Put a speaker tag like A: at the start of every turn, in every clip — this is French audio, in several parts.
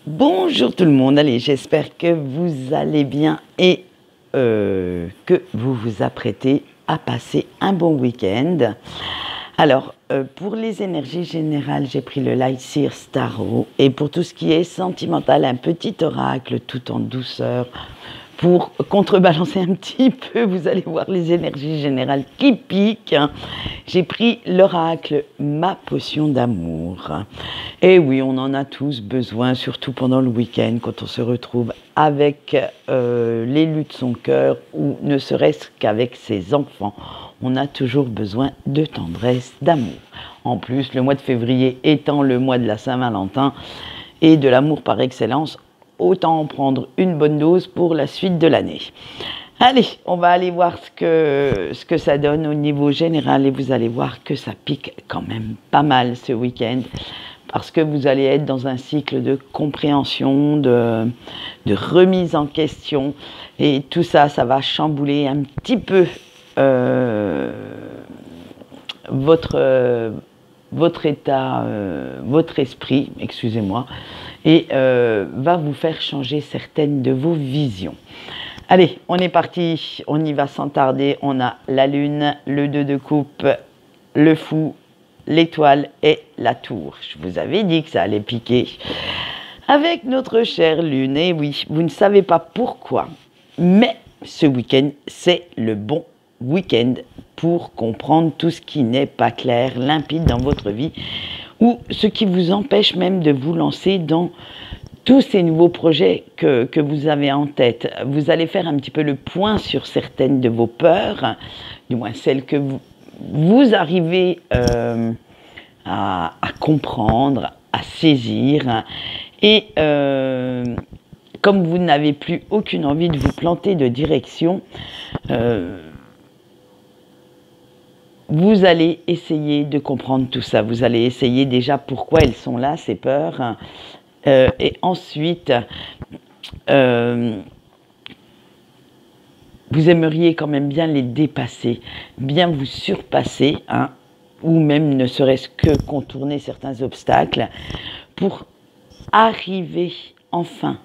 A: Bonjour tout le monde, allez, j'espère que vous allez bien et que vous vous apprêtez à passer un bon week-end. Alors, pour les énergies générales, j'ai pris le Light Seer Tarot et pour tout ce qui est sentimental, un petit oracle tout en douceur. Pour contrebalancer un petit peu, vous allez voir les énergies générales qui piquent. J'ai pris l'oracle Ma potion d'amour. Et oui, on en a tous besoin, surtout pendant le week-end, quand on se retrouve avec l'élu de son cœur ou ne serait-ce qu'avec ses enfants. On a toujours besoin de tendresse, d'amour. En plus, le mois de février étant le mois de la Saint-Valentin et de l'amour par excellence, autant en prendre une bonne dose pour la suite de l'année. Allez, on va aller voir ce que ça donne au niveau général et vous allez voir que ça pique quand même pas mal ce week-end parce que vous allez être dans un cycle de compréhension, de remise en question et tout ça, ça va chambouler un petit peu votre état, votre esprit, excusez-moi, et va vous faire changer certaines de vos visions. Allez, on est parti, on y va sans tarder. On a la lune, le 2 de coupe, le fou, l'étoile et la tour. Je vous avais dit que ça allait piquer. Avec notre chère lune, et oui, vous ne savez pas pourquoi, mais ce week-end, c'est le bon week-end pour comprendre tout ce qui n'est pas clair, limpide dans votre vie, ou ce qui vous empêche même de vous lancer dans tous ces nouveaux projets que vous avez en tête. Vous allez faire un petit peu le point sur certaines de vos peurs, du moins celles que vous arrivez à comprendre, à saisir. Et comme vous n'avez plus aucune envie de vous planter de direction, vous allez essayer de comprendre tout ça. Vous allez essayer déjà pourquoi elles sont là, ces peurs. Et ensuite, vous aimeriez quand même bien les dépasser, bien vous surpasser, hein, ou même ne serait-ce que contourner certains obstacles pour arriver enfin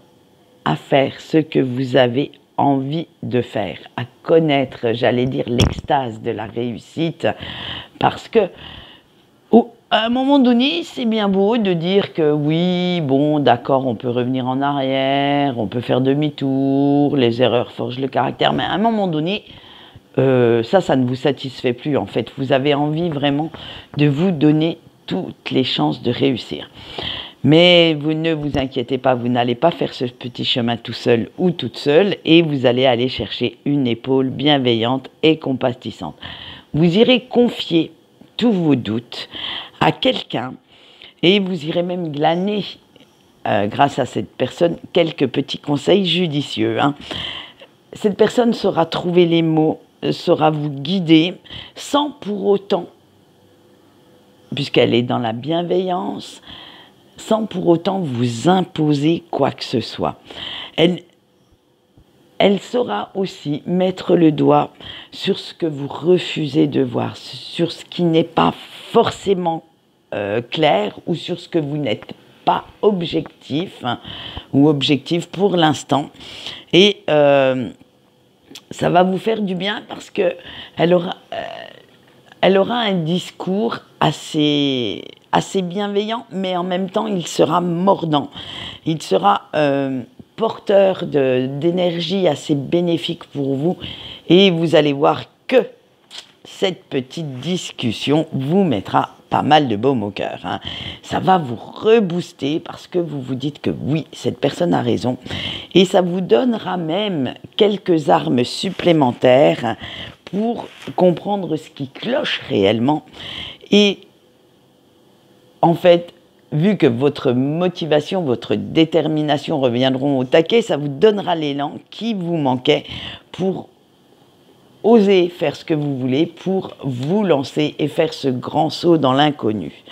A: à faire ce que vous avez envie de faire, à connaître, j'allais dire, l'extase de la réussite, parce que à un moment donné, c'est bien beau de dire que oui, bon, d'accord, on peut revenir en arrière, on peut faire demi-tour, les erreurs forgent le caractère, mais à un moment donné, ça ne vous satisfait plus en fait. Vous avez envie vraiment de vous donner toutes les chances de réussir. Mais vous ne vous inquiétez pas, vous n'allez pas faire ce petit chemin tout seul ou toute seule et vous allez aller chercher une épaule bienveillante et compatissante. Vous irez confier tous vos doutes à quelqu'un et vous irez même glaner, grâce à cette personne, quelques petits conseils judicieux. Hein. Cette personne saura trouver les mots, saura vous guider sans pour autant, puisqu'elle est dans la bienveillance, sans pour autant vous imposer quoi que ce soit. Elle saura aussi mettre le doigt sur ce que vous refusez de voir, sur ce qui n'est pas forcément clair ou sur ce que vous n'êtes pas objectif, hein, ou objectif pour l'instant. Et ça va vous faire du bien parce qu'elle aura un discours assez bienveillant, mais en même temps, il sera mordant. Il sera porteur d'énergie assez bénéfique pour vous et vous allez voir que cette petite discussion vous mettra pas mal de baume au cœur. Hein. Ça va vous rebooster parce que vous vous dites que oui, cette personne a raison et ça vous donnera même quelques armes supplémentaires pour comprendre ce qui cloche réellement et en fait, vu que votre motivation, votre détermination reviendront au taquet, ça vous donnera l'élan qui vous manquait pour oser faire ce que vous voulez, pour vous lancer et faire ce grand saut dans l'inconnu.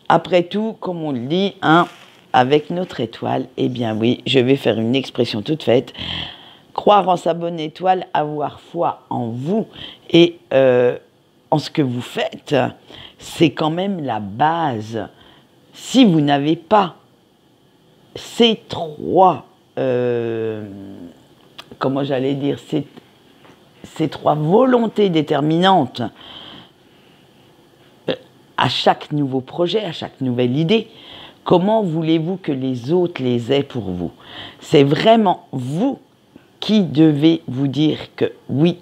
A: Après tout, comme on le dit, hein, avec notre étoile, eh bien oui, je vais faire une expression toute faite. Croire en sa bonne étoile, avoir foi en vous et en ce que vous faites, c'est quand même la base. Si vous n'avez pas ces trois, comment j'allais dire, ces trois volontés déterminantes à chaque nouveau projet, à chaque nouvelle idée, comment voulez-vous que les autres les aient pour vous? C'est vraiment vous qui devez vous dire que oui,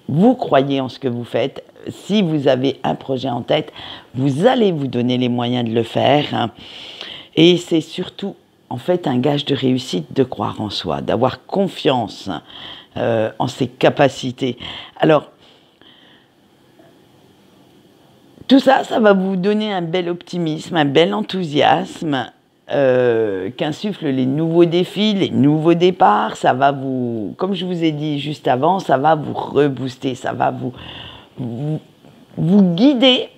A: vous croyez en ce que vous faites. Si vous avez un projet en tête, vous allez vous donner les moyens de le faire. Et c'est surtout, en fait, un gage de réussite de croire en soi, d'avoir confiance en ses capacités. Alors, tout ça, ça va vous donner un bel optimisme, un bel enthousiasme qu'insufflent les nouveaux défis, les nouveaux départs. Ça va vous, comme je vous ai dit juste avant, ça va vous rebooster, ça va vous guider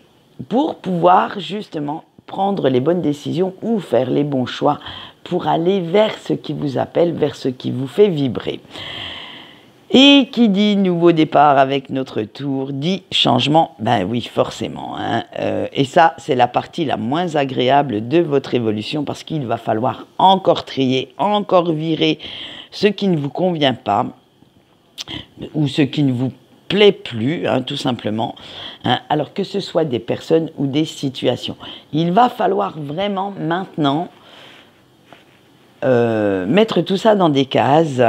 A: pour pouvoir justement prendre les bonnes décisions ou faire les bons choix pour aller vers ce qui vous appelle, vers ce qui vous fait vibrer. Et qui dit nouveau départ avec notre tour, dit changement, ben oui, forcément. Et ça, c'est la partie la moins agréable de votre évolution parce qu'il va falloir encore trier, encore virer ce qui ne vous convient pas ou ce qui ne vous plaît plus, tout simplement, alors que ce soit des personnes ou des situations. Il va falloir vraiment maintenant mettre tout ça dans des cases.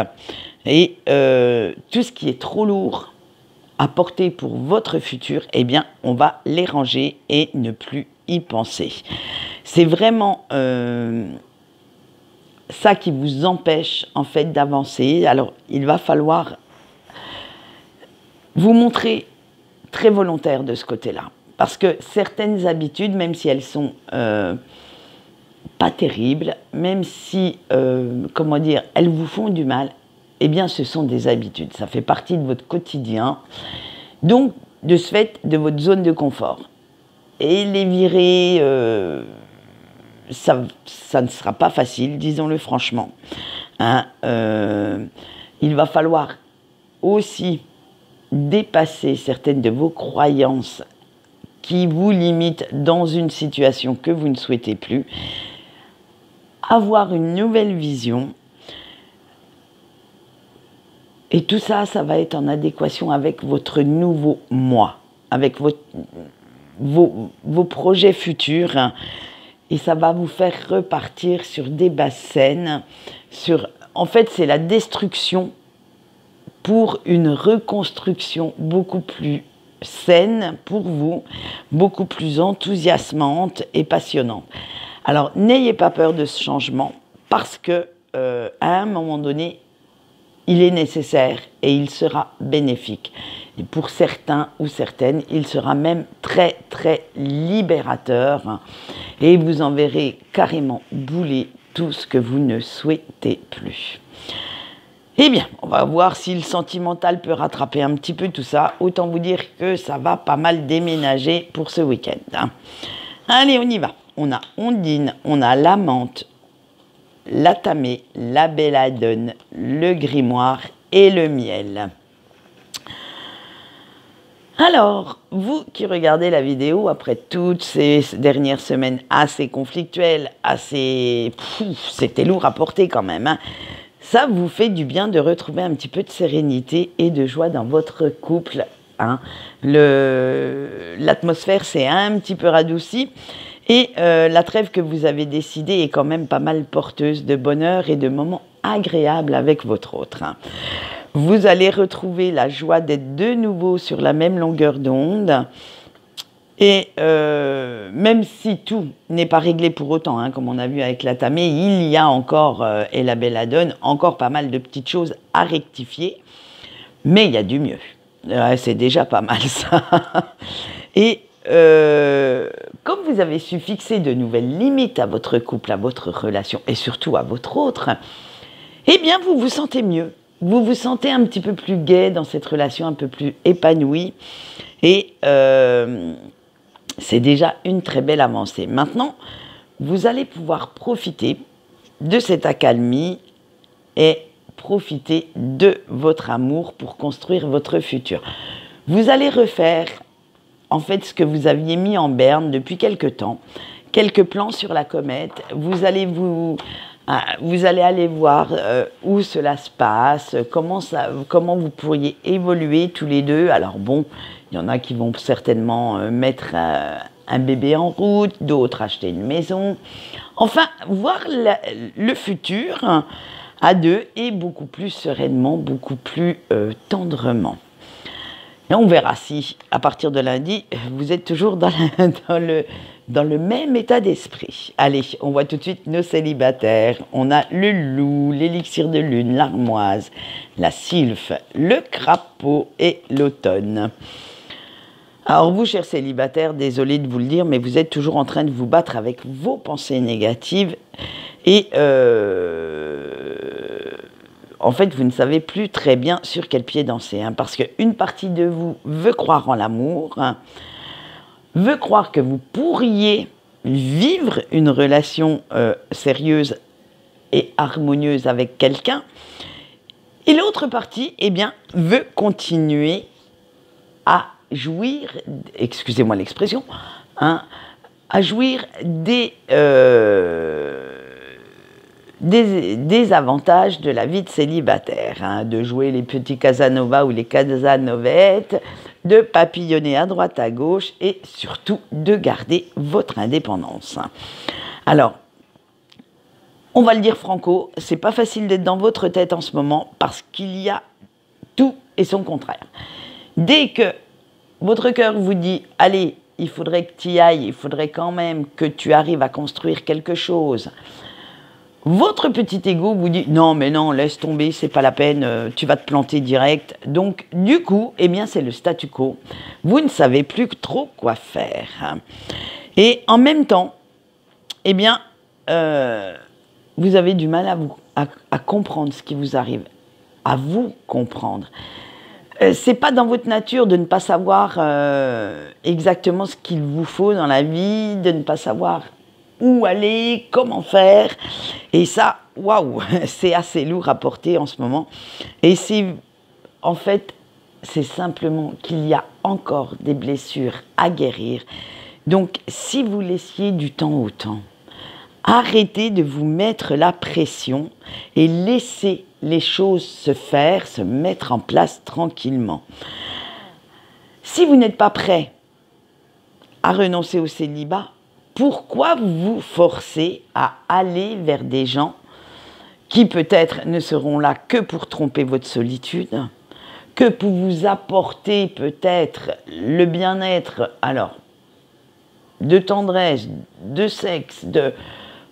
A: Et tout ce qui est trop lourd à porter pour votre futur, eh bien, on va les ranger et ne plus y penser. C'est vraiment ça qui vous empêche, en fait, d'avancer. Alors, il va falloir vous montrer très volontaire de ce côté-là. Parce que certaines habitudes, même si elles sont pas terribles, même si, comment dire, elles vous font du mal, eh bien, ce sont des habitudes. Ça fait partie de votre quotidien. Donc, de ce fait, de votre zone de confort. Et les virer, ça ne sera pas facile, disons-le franchement. Il va falloir aussi dépasser certaines de vos croyances qui vous limitent dans une situation que vous ne souhaitez plus. Avoir une nouvelle vision. Et tout ça, ça va être en adéquation avec votre nouveau moi, avec vos projets futurs. Et ça va vous faire repartir sur des bases saines. En fait, c'est la destruction pour une reconstruction beaucoup plus saine pour vous, beaucoup plus enthousiasmante et passionnante. Alors, n'ayez pas peur de ce changement parce que, à un moment donné, il est nécessaire et il sera bénéfique. Et pour certains ou certaines, il sera même très, très libérateur et vous en verrez carrément bouler tout ce que vous ne souhaitez plus. Eh bien, on va voir si le sentimental peut rattraper un petit peu tout ça. Autant vous dire que ça va pas mal déménager pour ce week-end. Allez, on y va. On a Ondine, on a la menthe, la tamée, la belladone, le grimoire et le miel. Alors, vous qui regardez la vidéo après toutes ces dernières semaines assez conflictuelles, c'était lourd à porter quand même, ça vous fait du bien de retrouver un petit peu de sérénité et de joie dans votre couple. L'atmosphère s'est un petit peu radoucie. Et la trêve que vous avez décidée est quand même pas mal porteuse de bonheur et de moments agréables avec votre autre. Vous allez retrouver la joie d'être de nouveau sur la même longueur d'onde. Et même si tout n'est pas réglé pour autant, comme on a vu avec la tamée, il y a encore, et la belladone, encore pas mal de petites choses à rectifier. Mais il y a du mieux. C'est déjà pas mal ça. Et comme vous avez su fixer de nouvelles limites à votre couple, à votre relation et surtout à votre autre, eh bien vous vous sentez mieux. Vous vous sentez un petit peu plus gai dans cette relation, un peu plus épanoui. Et c'est déjà une très belle avancée. Maintenant, vous allez pouvoir profiter de cette accalmie et profiter de votre amour pour construire votre futur. Vous allez refaire en fait ce que vous aviez mis en berne depuis quelque temps, quelques plans sur la comète. Vous allez aller voir où cela se passe, comment vous pourriez évoluer tous les deux. Alors bon, il y en a qui vont certainement mettre un bébé en route, d'autres acheter une maison. Enfin, voir le futur à deux et beaucoup plus sereinement, beaucoup plus tendrement. Et on verra si, à partir de lundi, vous êtes toujours dans le même état d'esprit. Allez, on voit tout de suite nos célibataires. On a le loup, l'élixir de lune, l'armoise, la sylphe, le crapaud et l'automne. Alors vous, chers célibataires, désolé de vous le dire, mais vous êtes toujours en train de vous battre avec vos pensées négatives et en fait, vous ne savez plus très bien sur quel pied danser, hein, parce qu'une partie de vous veut croire en l'amour, hein, veut croire que vous pourriez vivre une relation sérieuse et harmonieuse avec quelqu'un, et l'autre partie, eh bien, veut continuer à jouir, excusez-moi l'expression, hein, à jouir des avantages de la vie de célibataire, hein, de jouer les petits Casanova ou les Casanovettes, de papillonner à droite à gauche et surtout de garder votre indépendance. Alors, on va le dire franco, c'est pas facile d'être dans votre tête en ce moment parce qu'il y a tout et son contraire. Dès que votre cœur vous dit « Allez, il faudrait que tu y ailles, il faudrait quand même que tu arrives à construire quelque chose », votre petit ego vous dit « Non, mais non, laisse tomber, c'est pas la peine, tu vas te planter direct. » Donc, du coup, eh bien, c'est le statu quo. Vous ne savez plus trop quoi faire. Et en même temps, eh bien, vous avez du mal à comprendre ce qui vous arrive, à vous comprendre. C'est pas dans votre nature de ne pas savoir exactement ce qu'il vous faut dans la vie, de ne pas savoir où aller, comment faire. Et ça, waouh, c'est assez lourd à porter en ce moment. Et en fait, c'est simplement qu'il y a encore des blessures à guérir. Donc, si vous laissiez du temps au temps, arrêtez de vous mettre la pression et laissez les choses se faire, se mettre en place tranquillement. Si vous n'êtes pas prêt à renoncer au célibat, pourquoi vous forcer à aller vers des gens qui peut-être ne seront là que pour tromper votre solitude, que pour vous apporter peut-être le bien-être, alors, de tendresse, de sexe,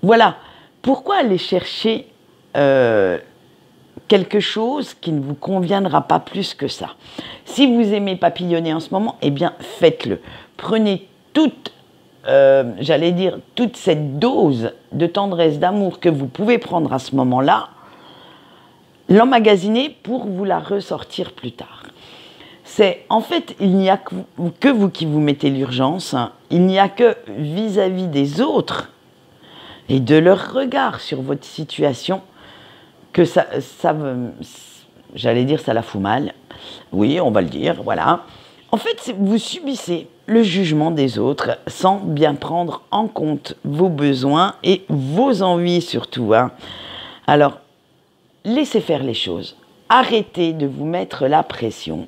A: Voilà. Pourquoi aller chercher quelque chose qui ne vous conviendra pas plus que ça? Si vous aimez papillonner en ce moment, eh bien, faites-le. Prenez toute cette dose de tendresse, d'amour que vous pouvez prendre à ce moment-là, l'emmagasiner pour vous la ressortir plus tard. En fait, il n'y a que vous qui vous mettez l'urgence, hein. Il n'y a que vis-à-vis des autres et de leur regard sur votre situation que ça la fout mal. Oui, on va le dire, voilà. En fait, vous subissez le jugement des autres sans bien prendre en compte vos besoins et vos envies surtout, hein. Alors, laissez faire les choses. Arrêtez de vous mettre la pression.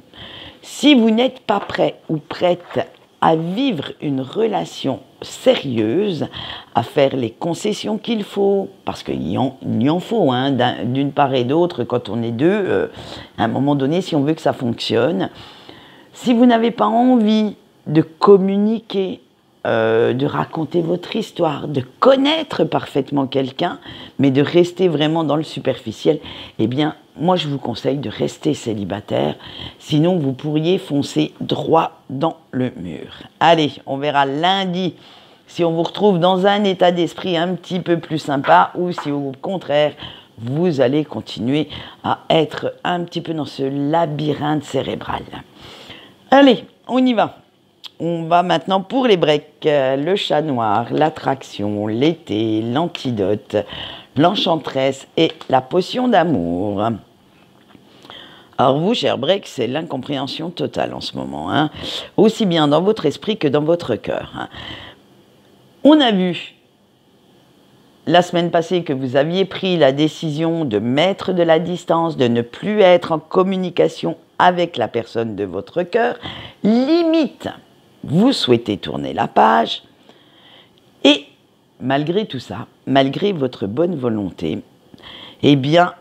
A: Si vous n'êtes pas prêt ou prête à vivre une relation sérieuse, à faire les concessions qu'il faut, parce qu'il y en faut, hein, d'une part et d'autre, quand on est deux, à un moment donné, si on veut que ça fonctionne. Si vous n'avez pas envie de communiquer, de raconter votre histoire, de connaître parfaitement quelqu'un, mais de rester vraiment dans le superficiel, eh bien, moi, je vous conseille de rester célibataire, sinon vous pourriez foncer droit dans le mur. Allez, on verra lundi si on vous retrouve dans un état d'esprit un petit peu plus sympa ou si au contraire, vous allez continuer à être un petit peu dans ce labyrinthe cérébral. Allez, on y va. On va maintenant pour les breaks, le chat noir, l'attraction, l'été, l'antidote, l'enchanteresse et la potion d'amour. Alors vous, cher break, c'est l'incompréhension totale en ce moment, hein, aussi bien dans votre esprit que dans votre cœur, hein. On a vu la semaine passée que vous aviez pris la décision de mettre de la distance, de ne plus être en communication avec la personne de votre cœur. Limite, vous souhaitez tourner la page. Et malgré tout ça, malgré votre bonne volonté, eh bien,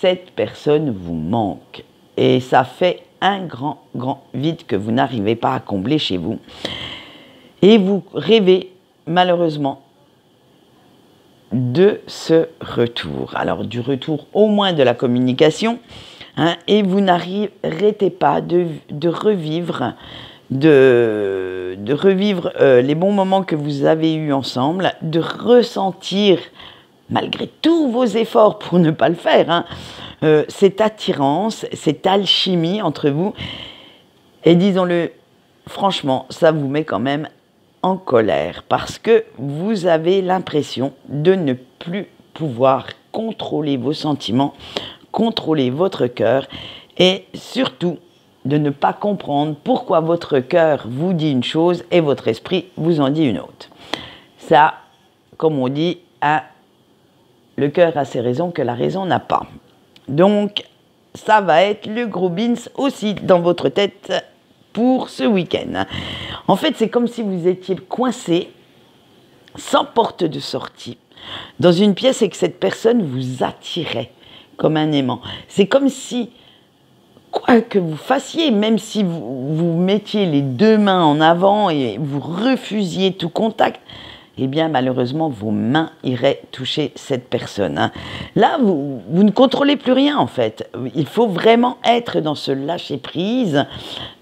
A: cette personne vous manque. Et ça fait un grand vide que vous n'arrivez pas à combler chez vous. Et vous rêvez, malheureusement, de ce retour. Alors, du retour au moins de la communication, hein, et vous n'arrêtez pas de revivre, les bons moments que vous avez eus ensemble, de ressentir, malgré tous vos efforts pour ne pas le faire, hein, cette attirance, cette alchimie entre vous. Et disons-le, franchement, ça vous met quand même en colère parce que vous avez l'impression de ne plus pouvoir contrôler vos sentiments, contrôler votre cœur et surtout de ne pas comprendre pourquoi votre cœur vous dit une chose et votre esprit vous en dit une autre. Ça, comme on dit, hein, le cœur a ses raisons que la raison n'a pas. Donc, ça va être le gros beans aussi dans votre tête pour ce week-end. En fait, c'est comme si vous étiez coincé, sans porte de sortie, dans une pièce et que cette personne vous attirait comme un aimant. C'est comme si, quoi que vous fassiez, même si vous mettiez les deux mains en avant et vous refusiez tout contact, eh bien, malheureusement, vos mains iraient toucher cette personne. Hein. Là, vous ne contrôlez plus rien, en fait. Il faut vraiment être dans ce lâcher-prise,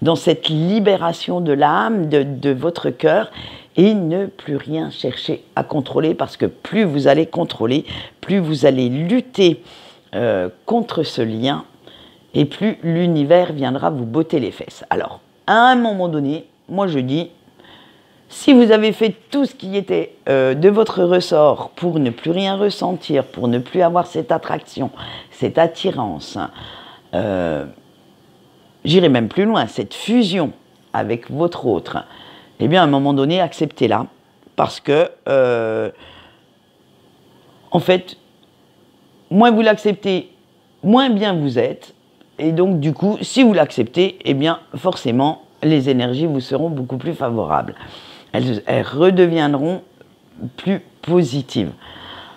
A: dans cette libération de l'âme, de votre cœur, et ne plus rien chercher à contrôler, parce que plus vous allez contrôler, plus vous allez lutter contre ce lien, et plus l'univers viendra vous botter les fesses. Alors, à un moment donné, moi je dis, si vous avez fait tout ce qui était de votre ressort pour ne plus rien ressentir, pour ne plus avoir cette attraction, cette attirance, j'irai même plus loin, cette fusion avec votre autre, eh bien à un moment donné, acceptez-la. Parce que, en fait, moins vous l'acceptez, moins bien vous êtes. Et donc, du coup, si vous l'acceptez, eh bien, forcément, les énergies vous seront beaucoup plus favorables. Elles redeviendront plus positives.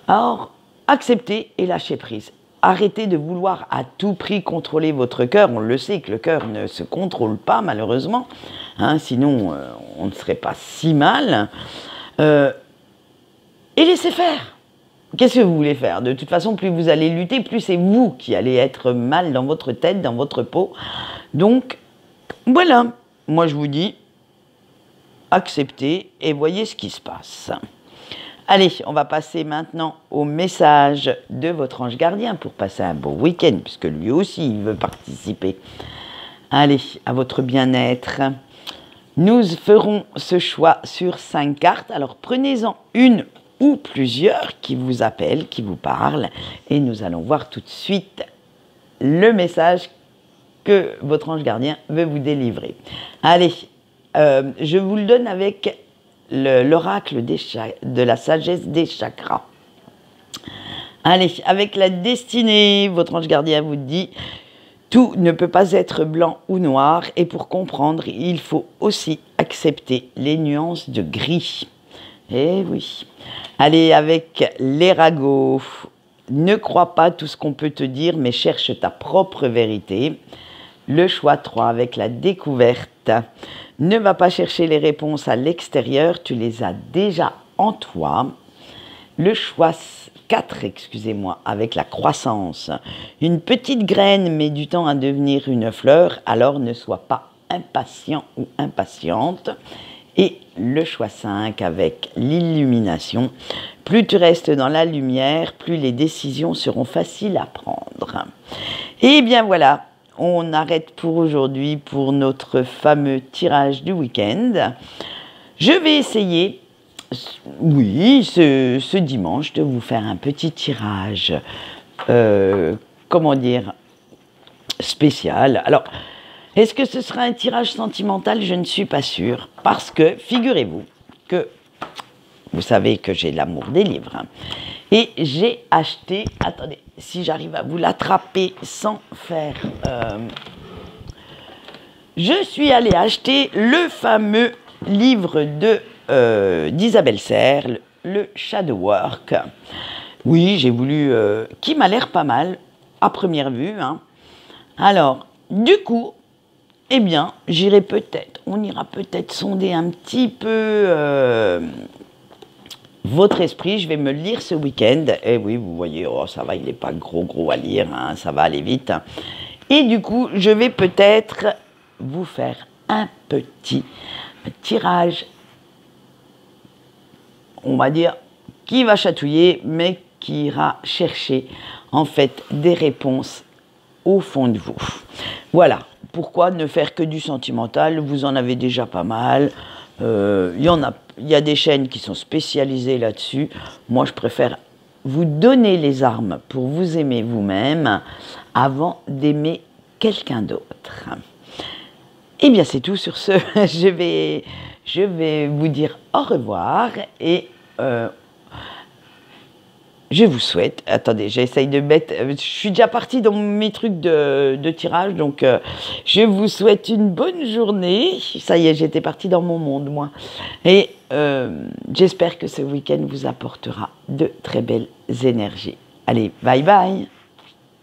A: Alors, acceptez et lâchez prise. Arrêtez de vouloir à tout prix contrôler votre cœur. On le sait que le cœur ne se contrôle pas, malheureusement. Hein, sinon, on ne serait pas si mal. Et laissez faire. Qu'est-ce que vous voulez faire? De toute façon, plus vous allez lutter, plus c'est vous qui allez être mal dans votre tête, dans votre peau. Donc, voilà. Moi, je vous dis, acceptez et voyez ce qui se passe. Allez, on va passer maintenant au message de votre ange gardien pour passer un beau week-end, puisque lui aussi, il veut participer. Allez, à votre bien-être. Nous ferons ce choix sur 5 cartes. Alors, prenez-en une ou plusieurs qui vous appellent, qui vous parlent, et nous allons voir tout de suite le message que votre ange gardien veut vous délivrer. Allez, je vous le donne avec l'oracle de la sagesse des chakras. Allez, avec la destinée, votre ange gardien vous dit « Tout ne peut pas être blanc ou noir, et pour comprendre, il faut aussi accepter les nuances de gris. » Eh oui. Allez, avec les ragots. Ne crois pas tout ce qu'on peut te dire, mais cherche ta propre vérité. Le choix 3 avec la découverte. Ne va pas chercher les réponses à l'extérieur, tu les as déjà en toi. Le choix 4, excusez-moi, avec la croissance. Une petite graine met du temps à devenir une fleur, alors ne sois pas impatient ou impatiente. Et le choix 5 avec l'illumination. Plus tu restes dans la lumière, plus les décisions seront faciles à prendre. Et bien voilà, on arrête pour aujourd'hui pour notre fameux tirage du week-end. Je vais essayer, oui, ce dimanche, de vous faire un petit tirage, comment dire, spécial. Alors, est-ce que ce sera un tirage sentimental? Je ne suis pas sûre. Parce que, figurez-vous, que vous savez que j'ai l'amour des livres. Hein. Et j'ai acheté, attendez, si j'arrive à vous l'attraper sans faire... je suis allée acheter le fameux livre d'Isabelle Serre, le Shadow Work. Oui, j'ai voulu... qui m'a l'air pas mal, à première vue. Hein. Alors, du coup, eh bien, on ira peut-être sonder un petit peu votre esprit. Je vais me le lire ce week-end. Et oui, vous voyez, oh, ça va, il n'est pas gros à lire, hein, ça va aller vite. Et du coup, je vais peut-être vous faire un petit tirage, on va dire, qui va chatouiller, mais qui ira chercher, en fait, des réponses au fond de vous. Voilà. Pourquoi ne faire que du sentimental? Vous en avez déjà pas mal. Il y a des chaînes qui sont spécialisées là-dessus. Moi, je préfère vous donner les armes pour vous aimer vous-même avant d'aimer quelqu'un d'autre. Eh bien, c'est tout sur ce. Je vais vous dire au revoir et je vous souhaite, attendez, j'essaye de mettre, je suis déjà partie dans mes trucs de tirage, donc je vous souhaite une bonne journée. Ça y est, j'étais partie dans mon monde, moi. Et j'espère que ce week-end vous apportera de très belles énergies. Allez, bye bye!